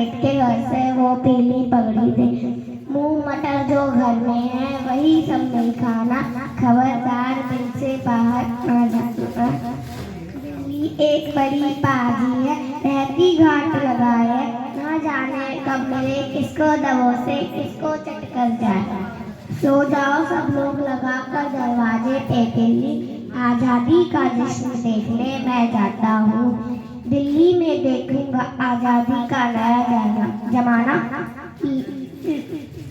सेठ के घर से वो पीली पगड़ी दे। मुंह मटर जो घर में है वही सब नहीं खाना, खबरदार दिल से बाहर न जाना। दिल्ली एक बड़ी पाजी है, रहती घाट लगाए, ना जाने कब मिले किसको दबो से किसको चट कर जाए। सो जाओ सब लोग लगाकर दरवाजे पे किल्ली, आजादी का जश्न देखने मैं जाता हूँ। दिल्ली में देखूंगा आजादी का नया जमाना,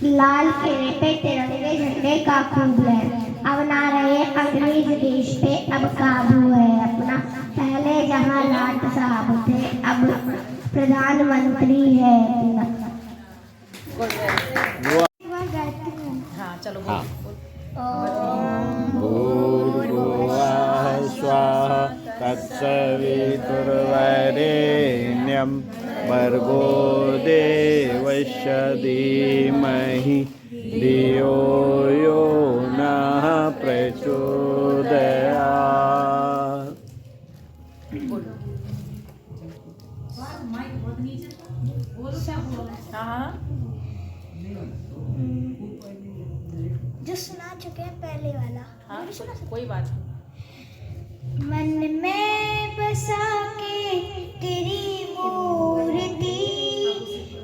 लाल किले पे तिरंगे झंडे का खूब लहर। अब ना रहे अंग्रेज देश पे अब काबू है अपना, पहले जहां लाट साहब थे अब प्रधानमंत्री है अपना। हाँ चलो हाँ। बोल। भूर्भुवः स्वः तत्सवितुर्वरेण्यं भर्गो देवस्य धीमहि धियो यो नः प्रचोदयात्। हाँ जो सुना चुके हैं पहले वाला। हाँ कोई बात नहीं। मन में बसा के तेरी मूर्ति,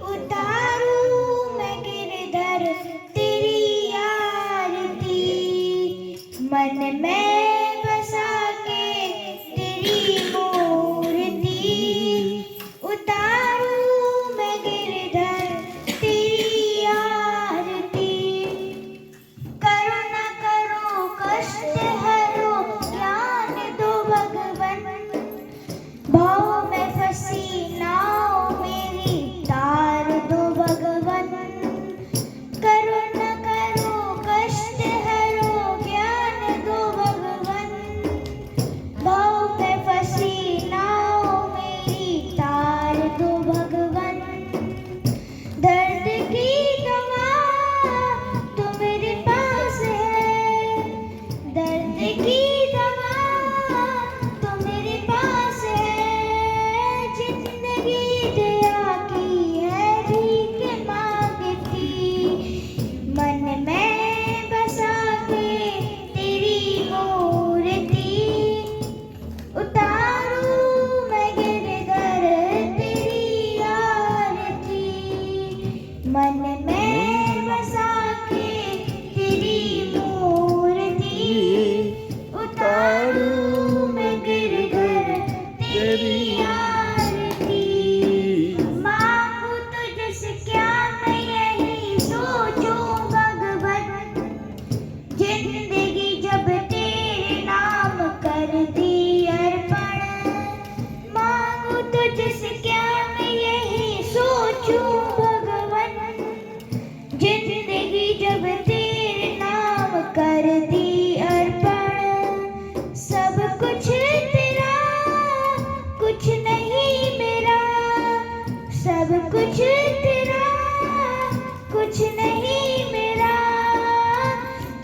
उतारूं मैं गिरधर तेरी आरती। मन में बसा के तेरी मूर्ति, उतारूं मैं गिरधर तेरी आरती। करो न करो कष्ट हरो ज्ञान दो भगवन, भाव में फंसी नाव मेरी तार दो भगवन। करो न करो कष्ट हरो ज्ञान दो भगवन, भाव में फंसी नाव मेरी तार दो भगवन। दर्द की दवा तो मेरे पास है, दर्द की दवा तो मेरे पास है। जिंदगी दया की है भीख मांगती, मन में बसा के तेरी मूर्ति, उतारूं मैं गिरधर तेरी आरती। मन में बसा के तेरी मूर्ति, उतारूं मैं गिरधर तेरी आरती। मांगू तुझसे क्या मैं यही सोचूं भगवन, जिंदगी जब तेरे नाम कर दी अर्पण। मांगू तुझसे क्या मैं यही सोचूं भगवन, जिंदगी जब तेरे नाम कर दी अर्पण। सब कुछ तेरा कुछ नहीं मेरा, सब कुछ तेरा कुछ नहीं मेरा।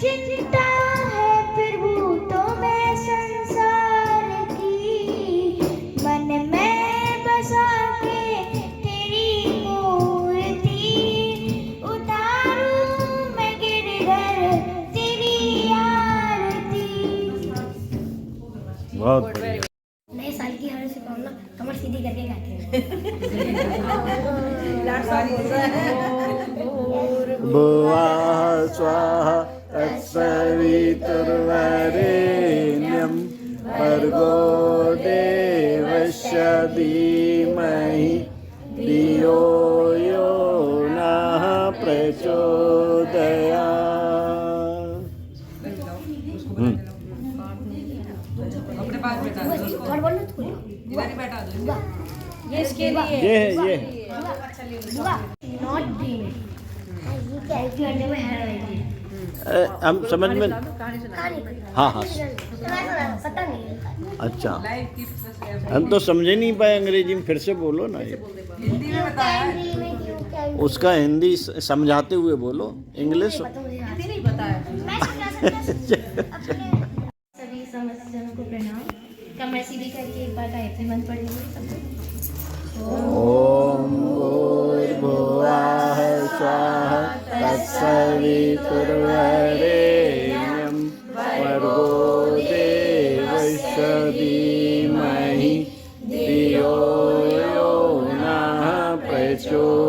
चिंता है प्रभु तो मैं संसार की, मन में बसा के तेरी मूर्ति, उतारूं मैं गिरधर तेरी आरती। बहुत बढ़िया। नए साल की हर शुभकामना कमर सीधी करके गाते हैं। भुवः स्वः तत्सवितुर्वरेण्यं भर्गो देवस्य धीमहि धियो यो नः प्रचोदयात्। अपने पास बैठा दो उसको। और बोलो तो दीवार पे बैठा दो। ये इसके लिए ये नॉट ड्रीम। ये क्या है कि अंडे में है हम समझ में। कहानी सुना। हाँ हाँ पता नहीं। अच्छा, लाइव टिप्स हम तो समझे नहीं पाए अंग्रेजी में, फिर से बोलो ना। ये हिंदी में बताया। उसका हिंदी समझाते हुए बोलो, इंग्लिश। हिंदी नहीं बताया। सभी समस्याओं को प्रणाम। कमर सीधी करके एक बार गायत्री मंत्र पढ़ लीजिए सब। ओम सवितुर्वरेण्यं भर्गो देवस्य धीमहि धियो यो नः प्रचोदयात्।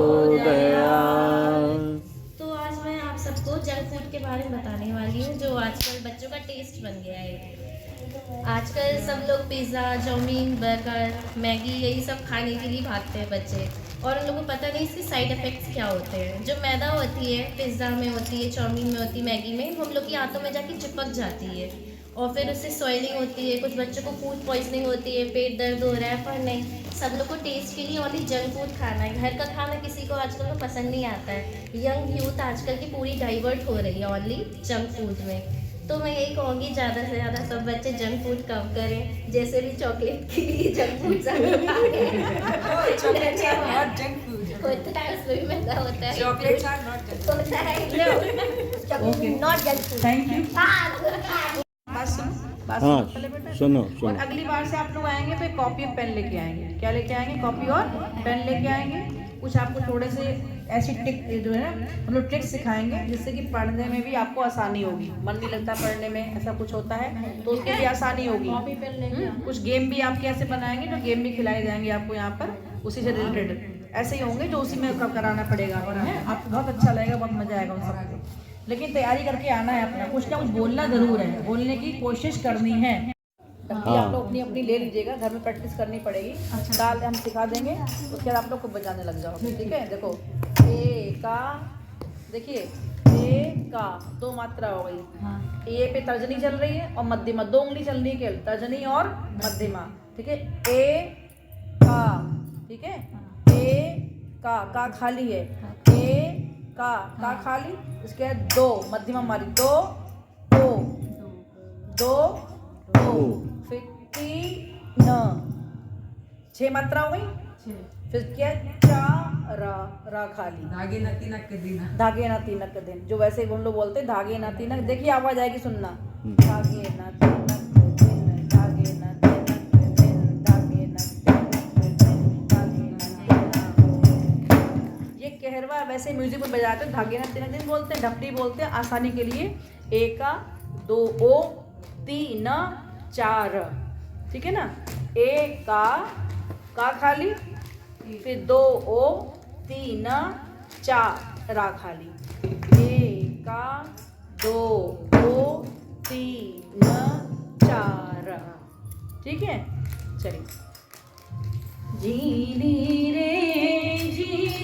तो आज मैं आप सबको जंक फूड के बारे में बताने वाली हूँ जो आजकल बच्चों का टेस्ट बन गया है। आजकल सब लोग पिज़्ज़ा, चाउमीन, बर्गर, मैगी यही सब खाने के लिए भागते हैं बच्चे, और उन लोगों को पता नहीं इसके साइड इफ़ेक्ट्स क्या होते हैं। जो मैदा होती है पिज़्ज़ा में होती है, चाउमीन में होती है, मैगी में, हम लोग की आंतों में जाके चिपक जाती है और फिर उससे सॉइलिंग होती है। कुछ बच्चों को फूड पॉइजनिंग होती है, पेट दर्द हो रहा है, पर नहीं, सब लोग को टेस्ट के लिए ओनली जंक फूड खाना है। घर का खाना किसी को आजकल को पसंद नहीं आता है। यंग यूथ आजकल की पूरी डाइवर्ट हो रही है ओनली जंक फूड में। तो मैं यही कहूँगी ज़्यादा से ज़्यादा सब बच्चे जंक फूड कम करें। जैसे भी चॉकलेट के लिए junk food chocolates are not junk food. होता है, उसमें भी मैदा होता है, chocolates are not junk food. होता है not junk food. Thank you. बात सुनो हाँ पहले बेटा। सुनो और सुनो। अगली बार से आप लोग आएंगे तो कॉपी और पेन लेके आएंगे। क्या लेके आएंगे? कॉपी और पेन लेके आएंगे। कुछ आपको थोड़े से ऐसी टिक जो है मतलब ट्रिक्स सिखाएंगे जिससे कि पढ़ने में भी आपको आसानी होगी। मन नहीं लगता पढ़ने में, ऐसा कुछ होता है तो उसके लिए आसानी होगी। कुछ गेम भी आपके ऐसे बनाएंगे जो गेम भी खिलाए जाएंगे आपको यहाँ पर, उसी से रिलेटेड ऐसे ही होंगे जो उसी में कराना पड़ेगा। आपको बहुत अच्छा लगेगा, बहुत मजा आएगा उन सबको। लेकिन तैयारी करके आना है अपना, कुछ ना कुछ बोलना जरूर है, बोलने की कोशिश करनी है। आप लोग अपनी अपनी ले लीजिएगा, घर में प्रैक्टिस करनी पड़ेगी। दाल हम सिखा देंगे, उसके बाद आप लोग को बजाने लग जाओ। ठीक है? देखो ए का, देखिए ए का दो मात्रा हो गई। ए पे तर्जनी चल रही है और मध्यमा, दो उंगली चल रही है केवल, तर्जनी और मध्यमा। ठीक है? ए का, ठीक है? ए का खाली है, ए का खाली, इसके बाद दो मध्यमा हमारी, दो दो दो दो, फिर तीन, 6 मात्रा हो गई। फिर क्या? चार रा खाली, धागे ना तिनक के दिन। धागे ना तिनक के दिन, जो वैसे हम लोग बोलते हैं धागे ना तिनक। देखिए आवाज आएगी, सुनना। धागे ना तिनक के दिन, धागे ना तिनक के दिन, धागे ना तिनक के दिन, धागे ना तिनक। ये कहरवा वैसे म्यूजिक में बजाते हैं, धागे ना तिनक दिन बोलते हैं, ढपटी बोलते हैं आसानी के लिए। एक का, दो ओ, तीन चार, ठीक है ना? एक का खाली, फिर दो ओ, तीन चार रा खाली। एक का, दो ओ, तीन चार, ठीक है? चलिए। जीनी रे जीनी,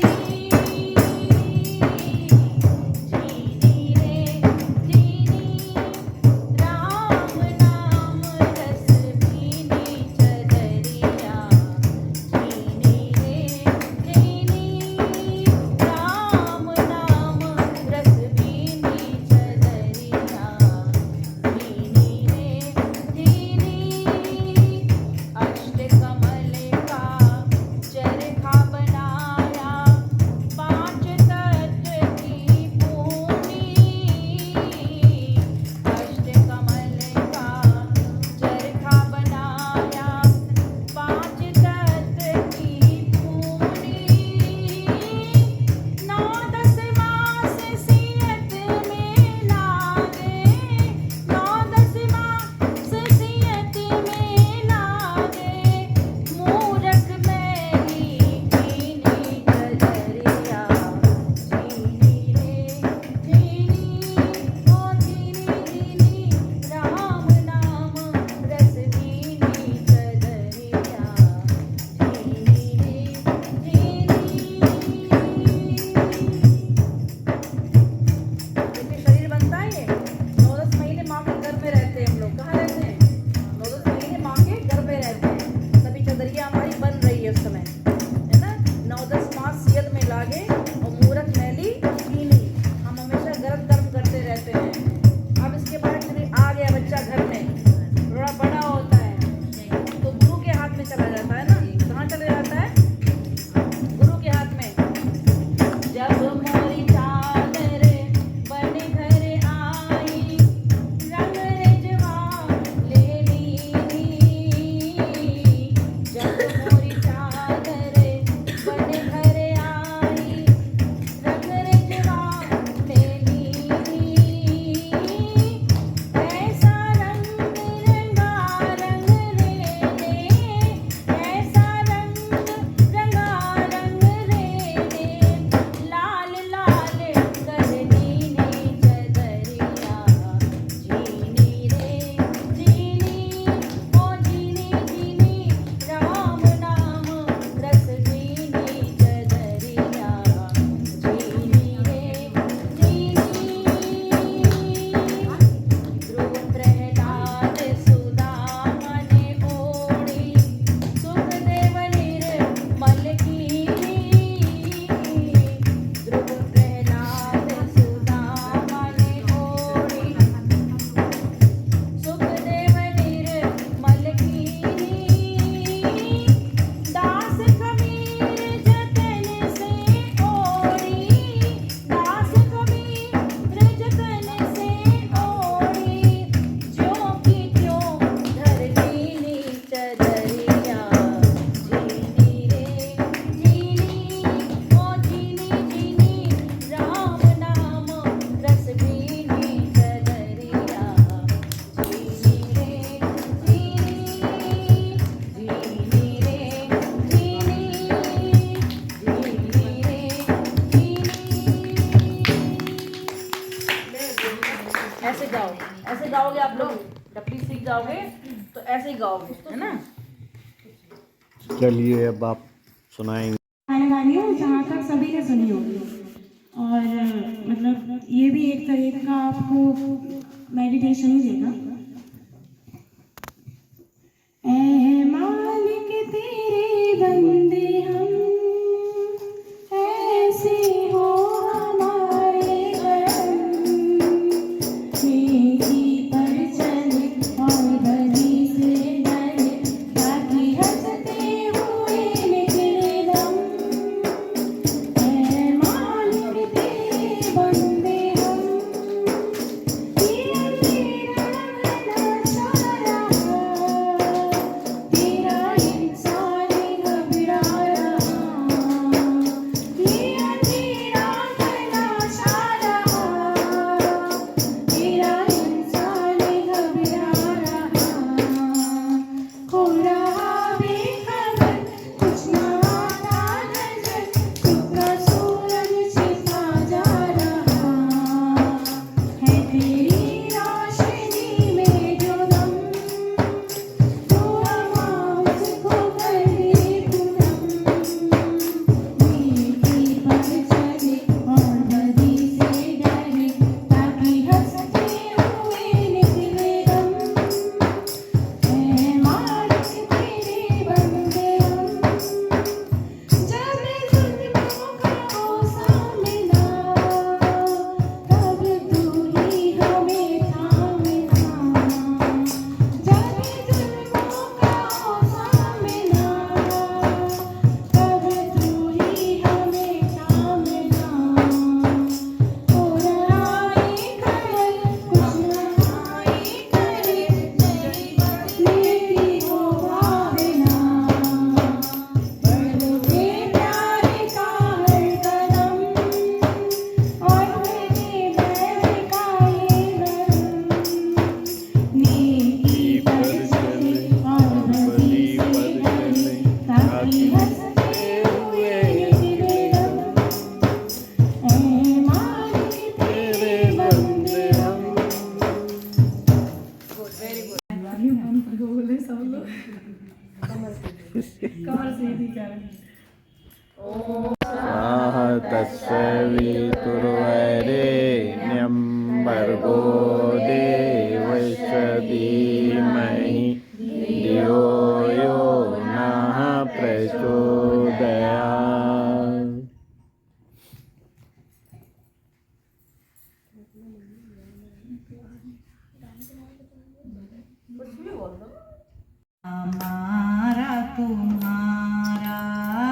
ऐसे ही गाओगे, है ना। चलिए अब आप सुनाएंगे। गाने वाली हूँ जहाँ तक सभी ने सुनी होगी। और मतलब ये भी एक तरीके का आपको मेडिटेशन ही देगा। ऐ मालिक तेरे बंदे हम, ऐसे हो हमारे गम, नेकी पर चले और बदी से डरे, ताकि हंसते हुए निकले दम। ऐ मालिक तेरे बंदे हम, तेरा तेरा भला सारा, तेरा इंसान घबरा रहा, तेरा तेरा भला सारा, तेरा इंसान घबरा रहा, हो रहा बेखबर कुछ ना आता नजर, खुद का सूरज छिपा जा रहा है, तेरी रोशनी में जो दम, तो हवा उसको कर दे पूरम, नेकी पर चले और बदी से डरे, ताकि हंसते हुए निकले दम। ऐ मालिक तेरे बंदे हम, जब जुल्मों का हो सामना, तब तू ही हमें थामना, जब जुल्मों का हो सामना, तब तू ही हमें थामना, हो रहा एक खबर कुछ ना आए करे, मेरी हो भावना, बढ़ के प्यारे का हर कदम, और मेरे बैर का ये भरम, नेकी पर चले और बदी से डरे, ताकि हंसते हुए निकले दम। ऐ मालिक तेरे बंदे हम। बोले सब लोग कमर से ही कर तस्य वितुर्वरेण्यं भर्गो देवस्य धीमहि धियो यो नः प्रचोदयात्। हमारा तुम्हारा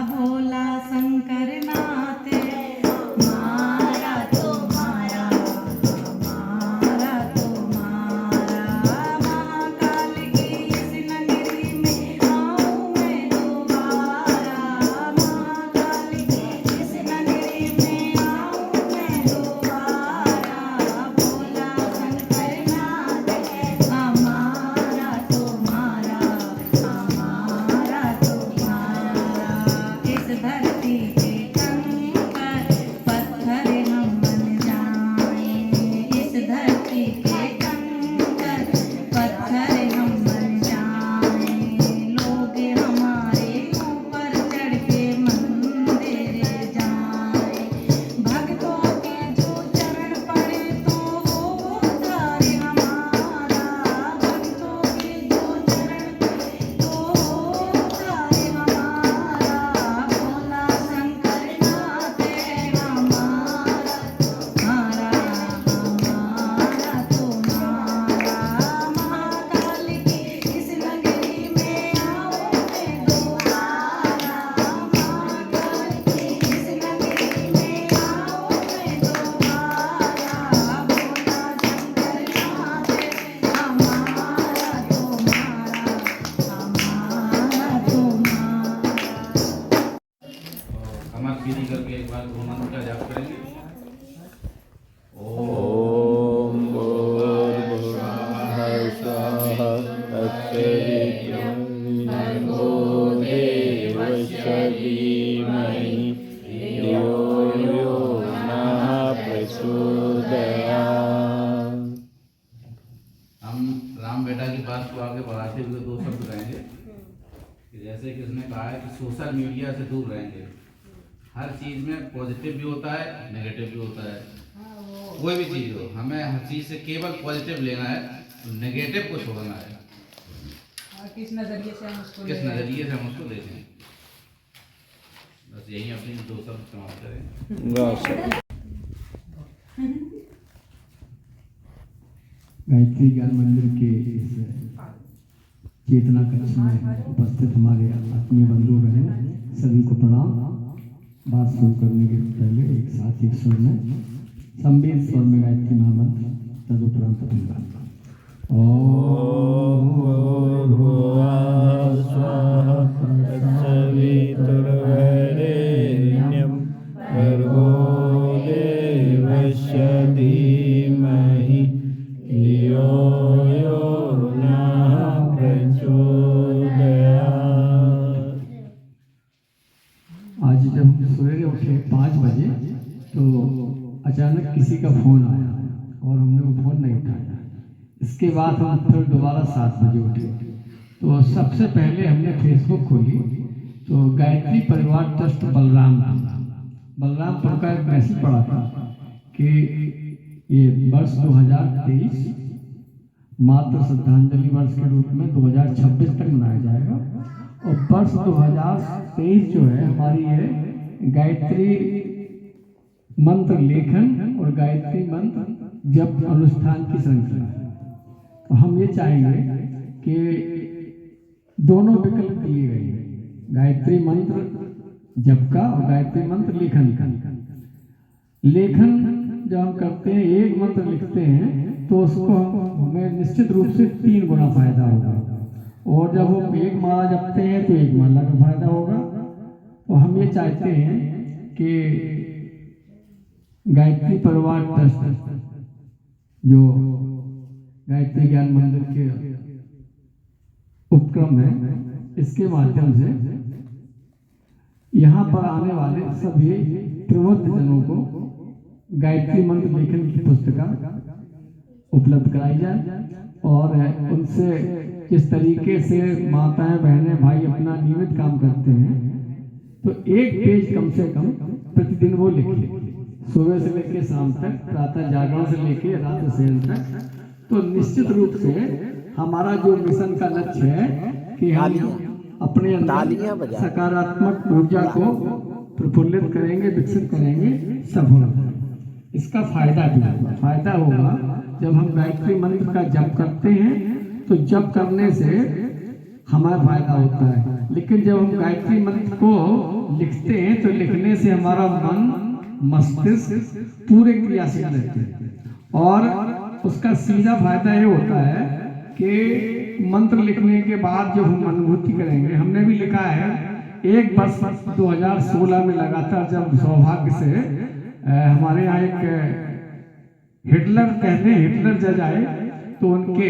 भोला शंकर नाथ, हमारा तुम्हारा, हमारा तुम्हारा, महाकाल की इस नगरी में आऊं मैं दोबारा, महाकाल की इस नगरी में आऊं मैं दोबारा, भोला शंकर नाथ, हमारा तुम्हारा, हमारा तुम्हारा, इस धरती के कंकर पत्थर हम बन जाएं, इस धरती के कंकर पत्थर हम बन जाएं, लोग हमारे ऊपर चढ़ के मंदिर जाएं, भक्तों के जो चरण पड़े तो वो उतारे हमारा, भक्तों के जो चरण पड़े तो वो उतारे हमारा, भोला शंकर नाथ हमारा, हमारा, हमारा तुम्हारा, महाकाल की इस नगरी में आऊं मैं दोबारा, महाकाल की इस नगरी में आऊं मैं दोबारा, भोला शंकर नाथ हमारा तुम्हारा, हमारा तुम्हारा। कमर सीधी करके एक बार ओम मंत्र का जाप करेंगे। ॐ भूर्भुवः स्वः तत्सवितुर्वरेण्यो देवस्य धीमहि धियो यो नः प्रचोदयात्। हम राम बेटा मार्केटा की बात को आगे बढ़ाते हुए दो शब्द कहेंगे कि जैसे कि उसने कहा है कि सोशल मीडिया से दूर रहेंगे। हर चीज़ में पॉजिटिव भी होता है, नेगेटिव भी होता है। कोई भी चीज़ हो, हमें हर चीज़ से केवल पॉजिटिव लेना है, नेगेटिव को छोड़ना है। किस नज़रिए से हम उसको लेते हैं। बस यही अपनी दो शब्द समाप्त करें। गायत्री ज्ञान मंदिर के इस चेतना कक्ष में उपस्थित हमारे आत्मीय बंधु बहन सभी को प्रणाम। बात शुरू करने के पहले एक साथ एक स्वर में संवेद स्वर में गायत्री महामंत्र तदुपरांत दूंगा। ओम भूर्भुवः स्वः तत्सवितुर्वरेण्यं भर्गो देवस्य धीमहि धियो यो नः प्रचोदयात्। आज जब हम सवेरे उठे 5 बजे तो अचानक किसी का फोन आया और हमने वो फोन नहीं उठाया। इसके बाद हम फिर दोबारा 7 बजे उठे तो सबसे पहले हमने फेसबुक खोली तो गायत्री परिवार ट्रस्ट बलरामपुर का एक मैसेज पड़ा था कि ये वर्ष 2023 मातृ श्रद्धांजलि वर्ष के रूप में 2026 तक मनाया जाएगा और वर्ष 2023 जो है हमारी ये गायत्री मंत्र लेखन और गायत्री मंत्र जप अनुष्ठान की श्रृंखला है। तो हम ये चाहेंगे कि दोनों विकल्प दिए गए हैं, गायत्री मंत्र जप का और गायत्री मंत्र लेखन का। लेखन जब हम करते हैं, एक मंत्र लिखते हैं तो उसको हमें निश्चित रूप से 3 गुना फायदा होगा और जब हम एक माला जपते हैं तो 1 माला का फायदा होगा। तो हम ये चाहते हैं कि गायत्री परिवार ट्रस्ट जो गायत्री ज्ञान मंदिर के उपक्रम है, इसके माध्यम से यहाँ पर आने वाले सभी प्रबुद्ध जनों को गायत्री मंत्र लेखन की पुस्तिका उपलब्ध कराई जाए और उनसे किस तरीके से माताएं बहनें भाई अपना नियमित काम करते हैं तो एक पेज कम से कम प्रतिदिन वो लिखें, सुबह से लेकर शाम तक, प्रातः जागरण से लेकर रात शयन तक। तो निश्चित रूप से हमारा जो मिशन का लक्ष्य है कि हम अपने अंदर सकारात्मक ऊर्जा को प्रफुल्लित करेंगे, विकसित करेंगे, सफल होंगे। इसका फायदा भी होगा। फायदा होगा जब हम गायत्री मंत्र का जप करते हैं तो जप करने से हमारा फायदा होता है, लेकिन जब हम गायत्री मंत्र को लिखते हैं तो लिखने से हमारा मन मस्तिष्क पूरे क्रियाशील रहते हैं और उसका सीधा फायदा ये होता है कि मंत्र लिखने के बाद जब हम अनुभूति करेंगे, हमने भी लिखा है एक वर्ष 2016 में लगातार जब सौभाग्य से हमारे यहाँ एक हिटलर जज आए तो उनके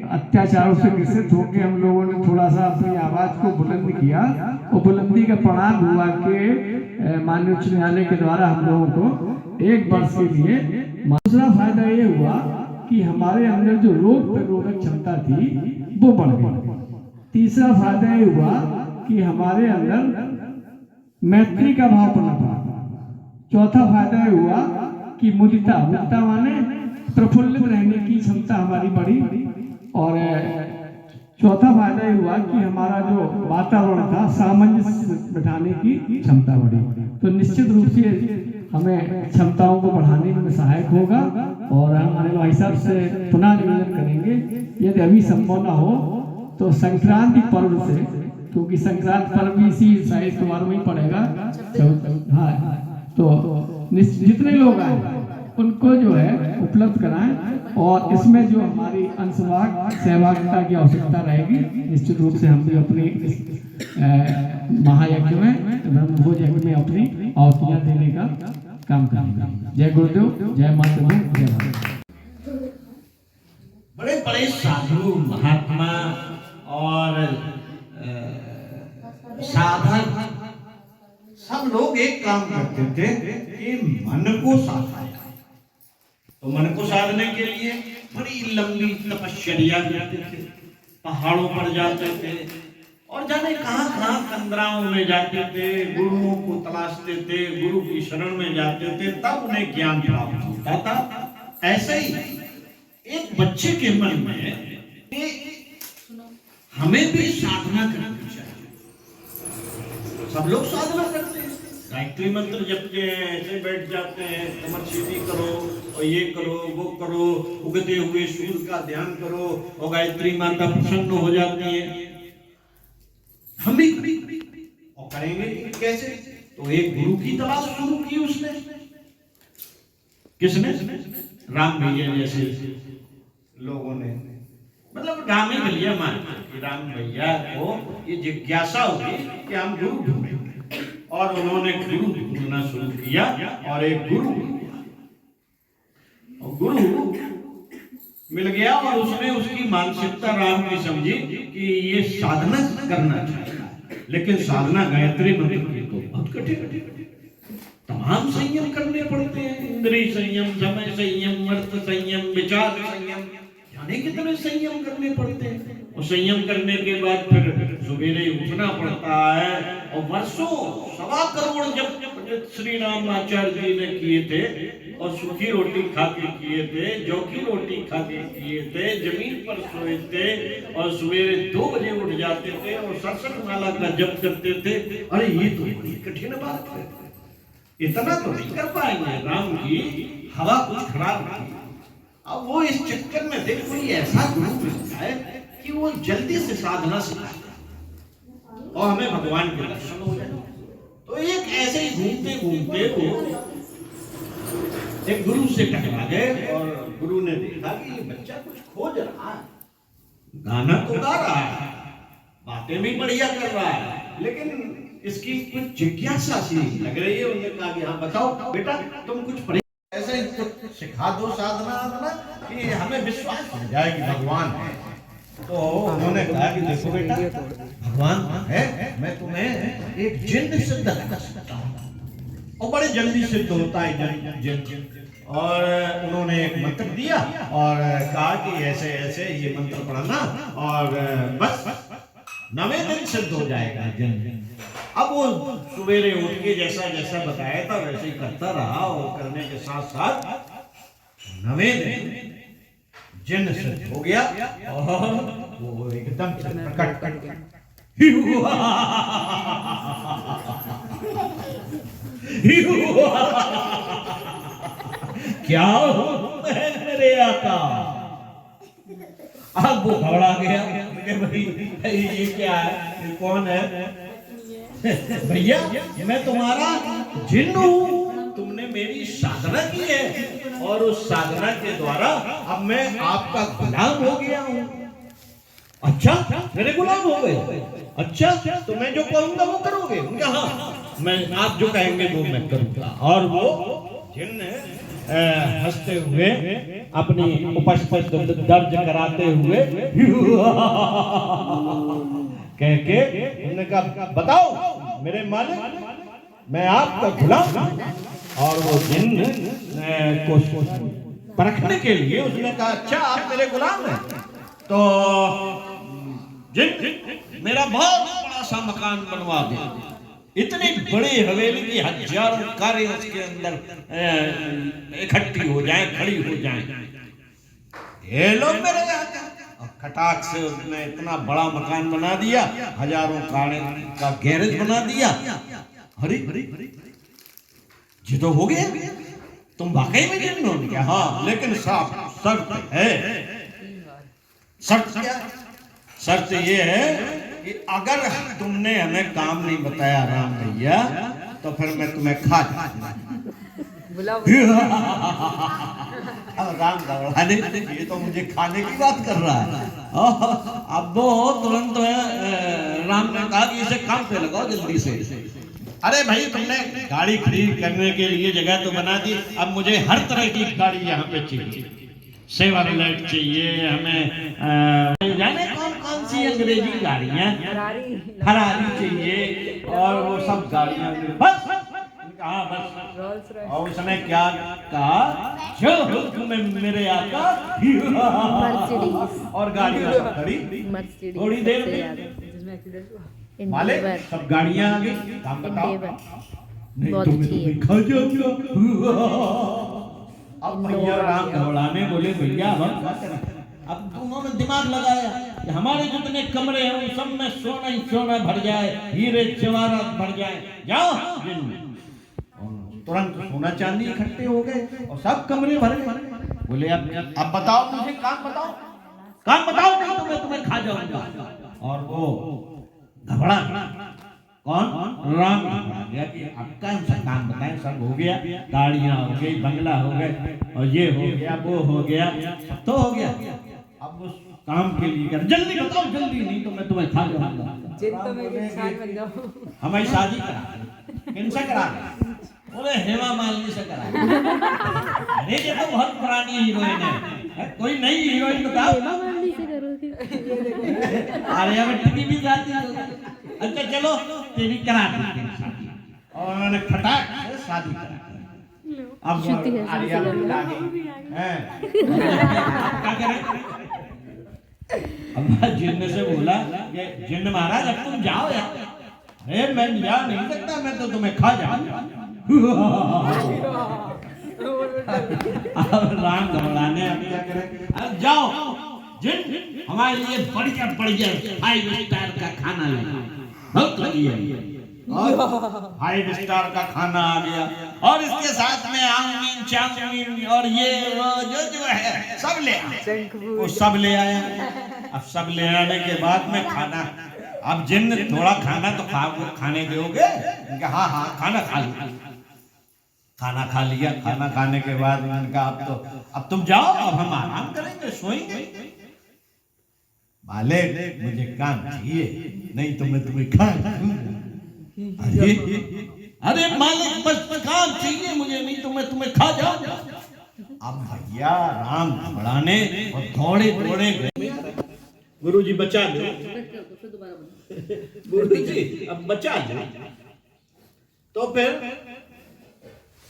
अत्याचारों से ग्रसित होकर हम लोगों ने थोड़ा सा अपनी आवाज को बुलंद किया और बुलंदी का परिणाम हुआ कि माननीय उच्च न्यायालय के द्वारा हम लोगों को 1 वर्ष के लिए। दूसरा फायदा ये हुआ कि हमारे अंदर जो रोग प्रतिरोधक क्षमता थी वो बढ़ गई। तीसरा फायदा ये हुआ कि हमारे अंदर मैत्री का भाव पनपा। चौथा फायदा ये हुआ कि मुदिता माने प्रफुल्लित रहने की क्षमता हमारी बढ़ी और चौथा फायदा ये हुआ कि हमारा जो वातावरण था सामंजस्य बिठाने की क्षमता बढ़ी। तो निश्चित रूप से हमें क्षमताओं को बढ़ाने में सहायक होगा और हम हमारे भाई साहब से पुनः निवेदन करेंगे यदि अभी संभव न हो तो संक्रांति पर्व से, क्योंकि संक्रांति पर्व भी इसी सोमवार में ही पड़ेगा। हाँ, तो जितने लोग आए उनको जो है उपलब्ध कराएं और इसमें जो हमारी अंशभाग सहभागिता की आवश्यकता रहेगी, निश्चित रूप से हम भी अपनी महायज्ञ में ब्रह्मभोज यज्ञ में अपनी आहुतियां देने का काम करेंगे। जय गुरुदेव, जय माता दी, जय भारत। बड़े बड़े साधु महात्मा और साधक सब लोग एक काम करते थे कि मन को साधाया। तो मन को साधने के लिए बड़ी लंबी तपश्चर्या करते थे, पहाड़ों पर जाते थे और जाने कहां कहां कंदराओं में जाते थे, गुरुओं को तलाशते थे, गुरु की शरण में जाते थे, तब उन्हें ज्ञान प्राप्त होता था। ऐसे ही एक बच्चे के मन में हमें भी साधना करनी चाहिए। सब लोग साधना करते हैं, गायत्री मंत्र जपते हैं, ऐसे बैठ जाते हैं, कमर सीधी करो और ये करो वो करो, उगते हुए सूर्य का ध्यान करो और गायत्री माता प्रसन्न हो जाती है। हम भी और करेंगे कैसे? तो एक गुरु की तलाश शुरू की उसने। किसने? राम भैया जैसे लोगों ने, मतलब राम ही लिया मान कि राम भैया को ये जिज्ञासा हुई कि हम गुरु ढूंढेंगे और उन्होंने गुरु ढूंढना शुरू किया और एक गुरु मिल गया और उसने उसकी मानसिकता राम की समझी कि ये साधना करना चाहिए, लेकिन साधना गायत्री मंत्र की तो बहुत कठिन, तमाम संयम करने पड़ते हैं, इंद्रिय संयम, समय संयम, अर्थ संयम, विचार संयम, जाने कितने संयम करने पड़ते हैं। और संयम करने के बाद फिर सवेरे उठना पड़ता है और वर्षों 1.25 करोड़ जब श्री राम आचार्य जी ने किए थे और सूखी रोटी खा के किए थे, जौ की रोटी खा के किए थे, जमीन पर सोए थे और सवेरे 2 बजे उठ जाते थे और 67 माला का जप करते थे। अरे ये तो बड़ी कठिन बात है, इतना तो नहीं कर पाएंगे, राम की हवा कुछ खराब है। अब वो इस चक्कर में थे, कोई ऐसा गुरु मिलता है कि वो जल्दी से साधना सिखाता और हमें भगवान के दर्शन हो जाए। तो एक ऐसे ही घूमते घूमते वो एक गुरु से टकरा गए और गुरु ने देखा कि ये बच्चा कुछ खोज रहा है, गाना तो गा रहा है, बातें भी बढ़िया कर रहा है, लेकिन इसकी कुछ जिज्ञासा सी लग रही है। उन्होंने कहा कि हाँ बताओ बेटा, तुम कुछ ऐसे ही कुछ सिखा दो साधना कि हमें विश्वास हो जाए कि भगवान है। तो उन्होंने कहा कि देखो बेटा, भगवान है, मैं तुम्हें एक जिन सिद्ध कर सकता हूँ और बड़े जल्दी सिद्ध होता है जिन। और उन्होंने एक मंत्र दिया और कहा कि ऐसे ऐसे ये मंत्र पढ़ना और बस 9वें दिन सिद्ध हो जाएगा जिन। अब वो सवेरे उठ के जैसा जैसा बताया था वैसे ही करता रहा और करने के साथ साथ 9वें दिन जिन सिद्ध हो गया और वो एकदम प्रकट क्या मेरे आका। अब वो घबरा गया, भाई ये क्या है, ये कौन है? भैया मैं तुम्हारा जिन हूँ, तुमने मेरी साधना की है और उस साधना के द्वारा अब मैं आपका गुलाम हो गया हूँ। अच्छा मेरे गुलाम हो गए? अच्छा तो मैं जो कहूंगा वो करोगे? हाँ मैं आप जो कहेंगे वो मैं करूंगा। और वो जिन हंसते हुए अपनी उपस्थित दर्ज कराते हुए कह के उन्होंने कहा बताओ मेरे मालिक, मैं आपका गुलाम। और वो जिन को परखने के लिए उसने कहा अच्छा आप मेरे गुलाम हैं, तो जिन मेरा बहुत बड़ा सा मकान बनवा दे, इतनी बड़ी हवेली की 1000 कारें उसके अंदर इकट्ठी हो जाएं, खड़ी हो जाएं। ये लोग मेरे खटाक से उसने इतना बड़ा मकान बना दिया, 1000 कारें का गैरेज बना दिया। अरे ये तो हो गया, तुम वाकई में जिन हो क्या? हाँ लेकिन साहब शर्त है। शर्त क्या? शर्त ये है कि अगर तुमने हमें काम नहीं बताया राम भैया तो फिर मैं तुम्हें खा जाऊंगा। राम घबराने, ये तो मुझे खाने की बात कर रहा है। अब वो तुरंत राम ने कहा कि इसे काम पे लगाओ जल्दी से। अरे भाई तुमने गाड़ी खरीद करने के लिए जगह तो बना दी, अब मुझे हर तरह की गाड़ी यहाँ पे चाहिए, सेवरलेट चाहिए हमें, जाने कौन कौन सी अंग्रेजी गाड़ियाँ, फरारी चाहिए और वो सब गाड़ियाँ बस। हाँ बस। और उसने क्या कहा अच्छा हो तुम्हें मेरे आका। और गाड़ियां सब खड़ी थोड़ी देर में मालिक सब गाड़ियां आ गई। काम बताओ नहीं बहुत तुम्हें अच्छी है। खा जाऊंगा। अब भैया राम घबराने बोले भैया अब उन्होंने दिमाग लगाया कि हमारे जितने कमरे हैं उन सब में सोना ही सोना भर जाए, हीरे जवाहरात भर जाए। जाओ तुरंत सोना चांदी इकट्ठे हो गए और सब कमरे भर गए। बोले अब बताओ मुझे काम बताओ नहीं तो मैं तुम्हें खा जाऊंगा। और वो घबरा कौन राम घबरा गया कि अब कौन सा काम बताएं, सब हो गया, गाड़ियां हो गई, बंगला हो गए और ये हो गया वो हो गया तो हो गया। अब उस काम के लिए जल्दी बताओ, जल्दी नहीं तो मैं तुम्हें खा जाऊंगा। हमारी शादी करा किनसे करा? बोले हेमा मालिनी से करा। अरे ये तो बहुत पुरानी हीरोइन है, कोई नई हीरोइन बताओ। आर्याभट्ट की भी जाती है। अच्छा चलो तेरी करा दी और उन्होंने फटाक से शादी करा। अब आर्याभट्ट आ गई हैं, क्या करें? अब जिन्न से बोला कि जिन्न महाराज अब तुम जाओ यार। अरे मैं जा नहीं सकता, मैं तो तुम्हें खा जाऊंगा। अब राम घबराने अब क्या करें? अब जाओ जिन्न हमारे लिए बढ़िया बढ़िया 5 स्टार का खाना लाओ। बहुत लगी है और 5 स्टार का खाना आ गया और इसके साथ में आउमीन चाउमीन और ये वो जो है सब ले आए। वो सब ले आया। अब सब ले आने के बाद में खाना, अब जिन्न थोड़ा खाना तो खाने दोगे? हाँ हाँ खाना खा लिया। खाना खा लिया। खाना खाने के बाद उन्होंने कहा अब तुम जाओ, अब हम आराम करेंगे, सोएंगे। मालिक मुझे काम चाहिए नहीं तो मैं तुम्हें खा जाऊंगा। अरे मालिक बस काम चाहिए मुझे, नहीं तो मैं तुम्हें खा जाऊंगा। अब भैया राम घबराने और थोड़े थोड़े गुरु जी बचा लो, गुरु जी अब बचा लो। तो फिर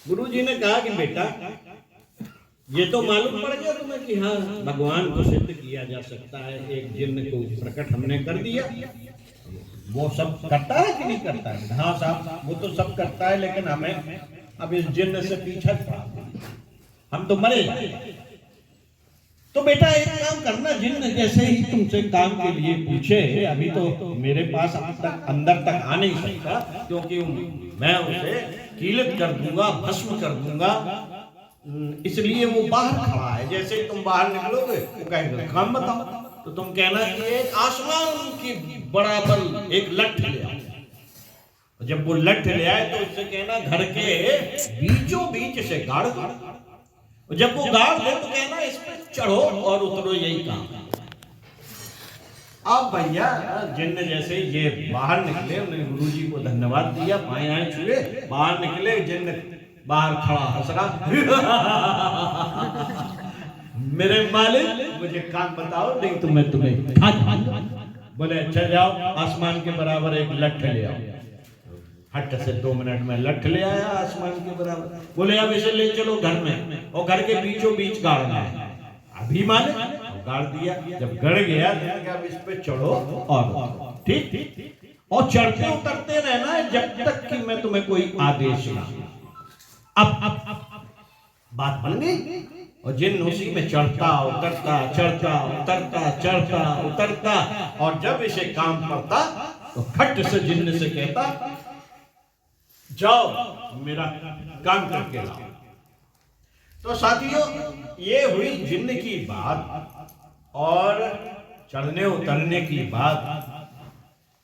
गुरु जी ने कहा कि बेटा ये तो मालूम पड़ गया तुम्हें कि हाँ भगवान को सिद्ध किया जा सकता है। एक जिन्न को प्रकट हमने कर दिया, वो सब करता है कि नहीं करता है? हाँ साहब वो तो सब करता है, लेकिन हमें अब इस जिन्न से पीछा छुड़ा, हम तो मरे जाए। तो बेटा एक काम करना, जिन्न जैसे ही तुमसे काम के लिए पूछे, अभी तो मेरे पास अब तक अंदर तक आ नहीं सकता क्योंकि मैं उसे कीलित कर दूंगा, भस्म कर दूंगा, इसलिए वो बाहर खड़ा है। जैसे ही तुम बाहर निकलोगे वो कहेगा काम बताओ, तो तुम कहना कि एक आसमान की बराबर एक लठ ले आओ। जब वो लठ ले आए तो उससे कहना घर के बीचों बीच से गाड़ दो। जब वो गाड़ दे तो कहना इस पे चढ़ो और उतरो, यही काम। अब भैया जिन्न जैसे ये बाहर निकले, उन्होंने गुरुजी को धन्यवाद दिया, पाए छुए, बाहर निकले, जिन्न बाहर खड़ा हंस रहा। मेरे मालिक मुझे काम बताओ नहीं तो मैं तुम्हें खा जाऊंगा। बोले अच्छा जाओ आसमान के बराबर एक लठ ले आओ। हट से 2 मिनट में लठ ले आया आसमान के बराबर। बोले अब इसे ले चलो घर में और घर के बीचों बीच गाड़ना है। अभी मालिक गाड़ दिया। जब गड़ गया तो अब इस पे चढ़ो और ठीक और चढ़ते उतरते रहना है जब तक कि मैं तुम्हें कोई आदेश ना। अब बात बन गई। और जिन्न उसी में चढ़ता उतरता चढ़ता उतरता चढ़ता उतरता, और जब इसे काम पड़ता तो खट से जिन्न से कहता जाओ मेरा काम करके लाओ। तो साथियों ये हुई जिन्न की बात और चढ़ने उतरने की बात।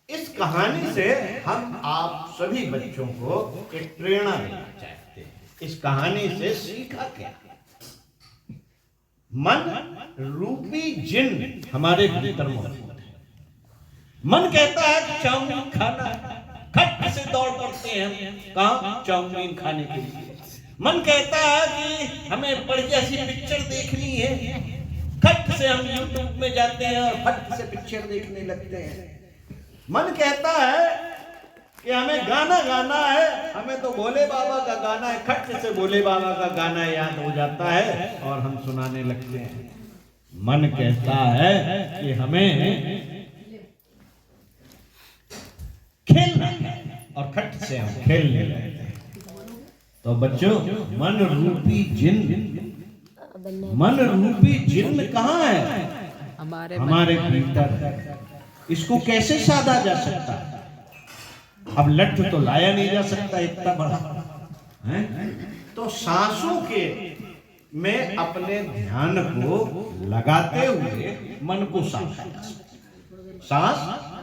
इस कहानी से हम आप सभी बच्चों को एक प्रेरणा देना चाहते हैं। इस कहानी से सीखा क्या? मन रूपी जिन्न हमारे भीतर मौजूद है। मन कहता है कि चाउमीन खाना, खट से दौड़ पड़ते हैं कहाँ चाउमीन खाने के लिए। मन कहता है कि हमें बढ़िया सी पिक्चर देखनी है, खट से हम यूट्यूब में जाते हैं और फट से पिक्चर देखने लगते हैं। मन कहता है कि हमें गाना गाना है हमें तो भोले बाबा का गाना है, खट से भोले बाबा का गाना याद हो जाता है और हम सुनाने लगते हैं। मन कहता है कि हमें खेलना और खट से हम खेलने लगते हैं। तो बच्चों, मन रूपी जिन्न कहाँ है? हमारे भीतर। इसको कैसे साधा जा सकता है? अब लठ तो लाया नहीं जा सकता इतना बड़ा है, तो सांसों के में अपने ध्यान को लगाते हुए मन को सांस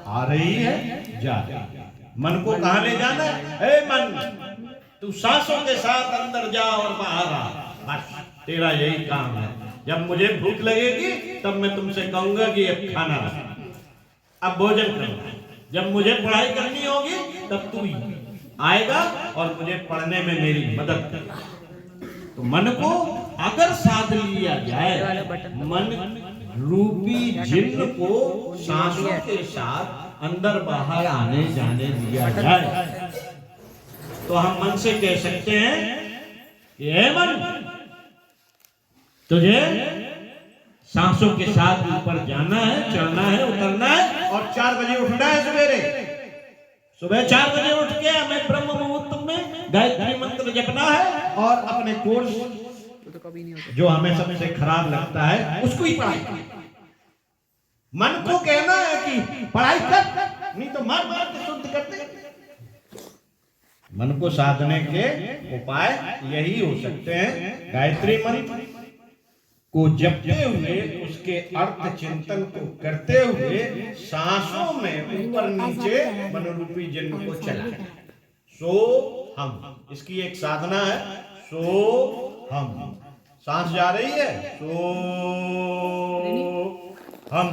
आ रही है, जा रही है। मन को कहाँ ले जाना है? ए मन, तू सांसों के साथ अंदर जा और बाहर आ, बस तेरा यही काम है। जब मुझे भूख लगेगी तब मैं तुमसे कहूंगा कि अब खाना ला, अब भोजन करो। जब मुझे पढ़ाई करनी होगी तब तू आएगा और मुझे पढ़ने में मेरी मदद करेगा। तो मन को अगर साध लिया जाए, मन रूपी जिन्न को सांसों के साथ अंदर बाहर आने जाने दिया जाए, तो हम मन से कह सकते हैं कि हे मन, तुझे सांसों के साथ ऊपर जाना है, चढ़ना है, उतरना है और 4 बजे उठना है सवेरे। सुबह 4 बजे उठ के हमें ब्रह्म मुहूर्त में गायत्री मंत्र जपना है और अपने कोर्स जो हमें सबसे खराब लगता है उसको ही पढ़ाई करना। मन को कहना है कि पढ़ाई कर, नहीं तो मार मार के शुद्ध करते। मन को साधने के उपाय यही हो सकते हैं। गायत्री मंत्र को जपते हुए, उसके अर्थ चिंतन को करते हुए, सांसों में ऊपर नीचे मनोरूपी जिन्न को चलाना। सो हम, इसकी एक साधना है। सो हम, सांस जा रही है, सो हम